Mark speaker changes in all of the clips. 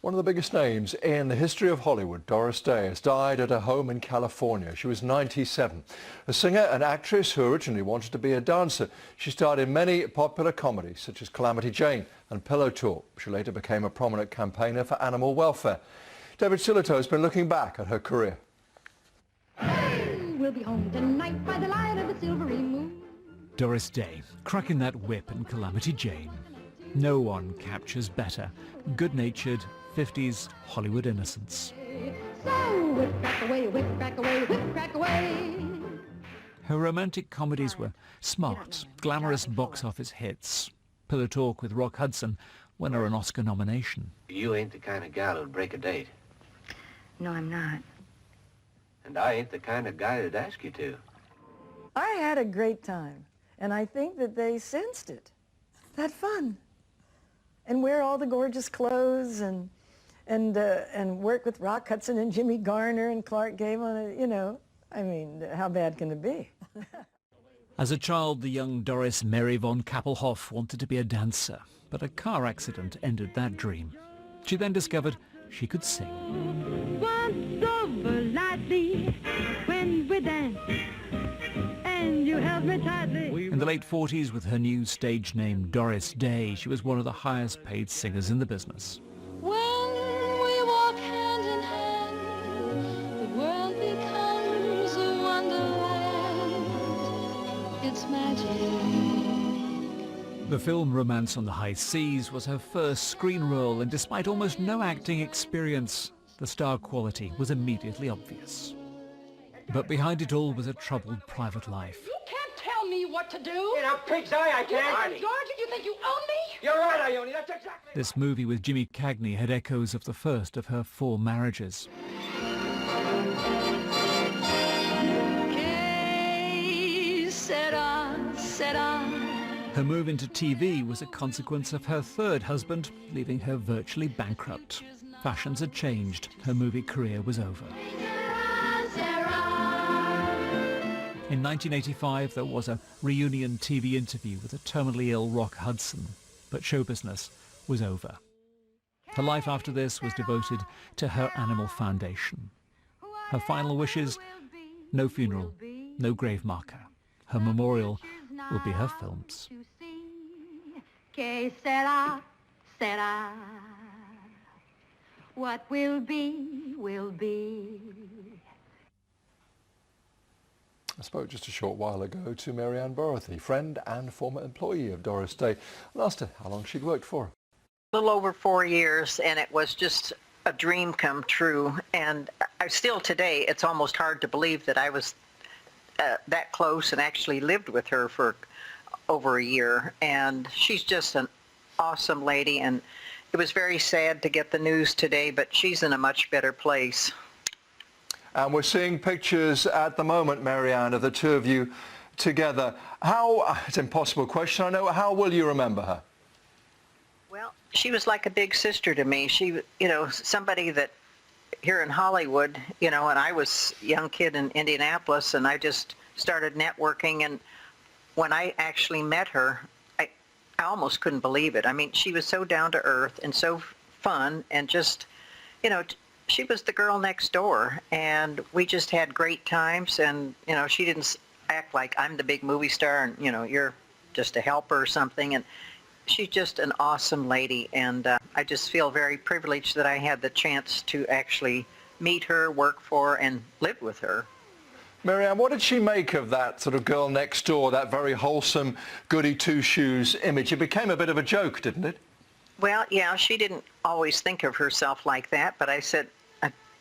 Speaker 1: One of the biggest names in the history of Hollywood, Doris Day, has died at her home in California. She was 97. A singer and actress who originally wanted to be a dancer. She starred in many popular comedies such as Calamity Jane and Pillow Talk. She later became a prominent campaigner for animal welfare. David Sillito has been looking back at her career.
Speaker 2: We'll be home tonight by the light of a silvery moon.
Speaker 3: Doris Day, cracking that whip in Calamity Jane. No one captures better good-natured 50s Hollywood innocence.
Speaker 2: So whip crack away, whip crack away, whip crack away.
Speaker 3: Her romantic comedies were smart, glamorous box office hits. Pillow Talk with Rock Hudson won her an Oscar nomination.
Speaker 4: You ain't the kind of gal who'd break a date.
Speaker 5: No, I'm not.
Speaker 4: And I ain't the kind of guy that'd ask you to.
Speaker 6: I had a great time, and I think that they sensed it. That fun. And wear all the gorgeous clothes and work with Rock Hudson and James Garner and Clark Gable, and, you know, I mean, how bad can it be?
Speaker 3: As a child, the young Doris Mary Anne Kappelhoff wanted to be a dancer, but a car accident ended that dream. She then discovered she could sing.
Speaker 2: Once over lightly when we danced, and you held me tightly.
Speaker 3: In the late 40s, with her new stage name Doris Day, she was one of the highest paid singers in the business.
Speaker 7: When we walk hand in hand, the world becomes a wonderland. It's magic.
Speaker 3: The film Romance on the High Seas was her first screen role, and despite almost no acting experience, the star quality was immediately obvious. But behind it all was a troubled private life.
Speaker 8: You can't tell me what to do.
Speaker 9: In a pig's eye, I can't.
Speaker 8: George, you think you own me?
Speaker 9: You're right, I own you. That's exactly.
Speaker 3: This movie with Jimmy Cagney had echoes of the first of her 4 marriages.
Speaker 7: Que sera, sera.
Speaker 3: Her move into TV was a consequence of her third husband leaving her virtually bankrupt. Fashions had changed. Her movie career was over. In 1985, there was a reunion TV interview with a terminally ill Rock Hudson, but show business was over. Her life after this was devoted to her animal foundation. Her final wishes: no funeral, no grave marker. Her memorial will be her films.
Speaker 2: Que sera, sera. What will be, will be.
Speaker 1: I spoke just a short while ago to Mary Ann Kappelhoff, friend and former employee of Doris Day, and asked her how long she'd worked for her.
Speaker 5: A little over 4 years, and it was just a dream come true. And I still today, it's almost hard to believe that I was that close and actually lived with her for over a year. And she's just an awesome lady, and it was very sad to get the news today, but she's in a much better place.
Speaker 1: And we're seeing pictures at the moment, Mary Ann, of the two of you together. It's an impossible question, I know, how will you remember her?
Speaker 5: Well, she was like a big sister to me. She, you know, somebody that here in Hollywood, you know, and I was a young kid in Indianapolis, and I just started networking, and when I actually met her, I almost couldn't believe it. I mean, she was so down to earth and so fun, and just, you know, she was the girl next door, and we just had great times. And, you know, she didn't act like I'm the big movie star and, you know, you're just a helper or something. And she's just an awesome lady, and I just feel very privileged that I had the chance to actually meet her, work for her, and live with her.
Speaker 1: Mary Ann, what did she make of that sort of girl next door, that very wholesome goody two-shoes image? It became a bit of a joke, didn't it?
Speaker 5: Well, yeah, she didn't always think of herself like that, but I said,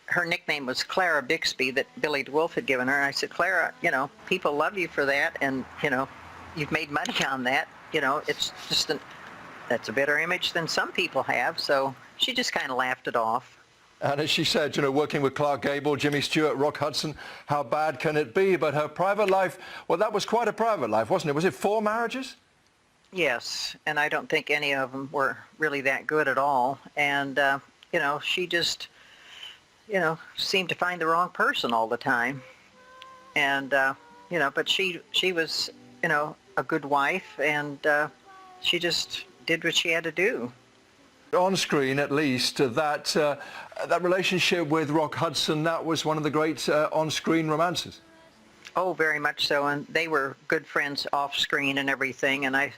Speaker 5: her nickname was Clara Bixby that Billy DeWolf had given her, and I said, Clara, you know, people love you for that, and, you know, you've made money on that. You know, it's just that's a better image than some people have, so she just kind of laughed it off.
Speaker 1: And as she said, you know, working with Clark Gable, Jimmy Stewart, Rock Hudson, how bad can it be? But her private life, well, that was quite a private life, wasn't it? Was it 4 marriages?
Speaker 5: Yes, and I don't think any of them were really that good at all. And, you know, she just, you know, seemed to find the wrong person all the time. And, you know, but she was, you know, a good wife, and she just did what she had to do.
Speaker 1: On screen, at least, that relationship with Rock Hudson, that was one of the great on-screen romances.
Speaker 5: Oh, very much so, and they were good friends off screen and everything. And I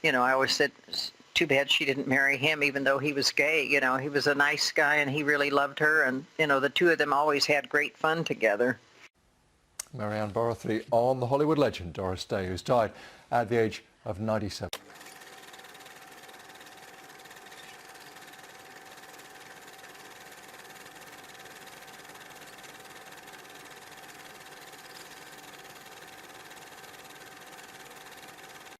Speaker 5: always said, it's too bad she didn't marry him, even though he was gay. You know, he was a nice guy, and he really loved her, and the two of them always had great fun together.
Speaker 1: Marianne Borothy on the Hollywood legend Doris Day, who's died at the age of 97.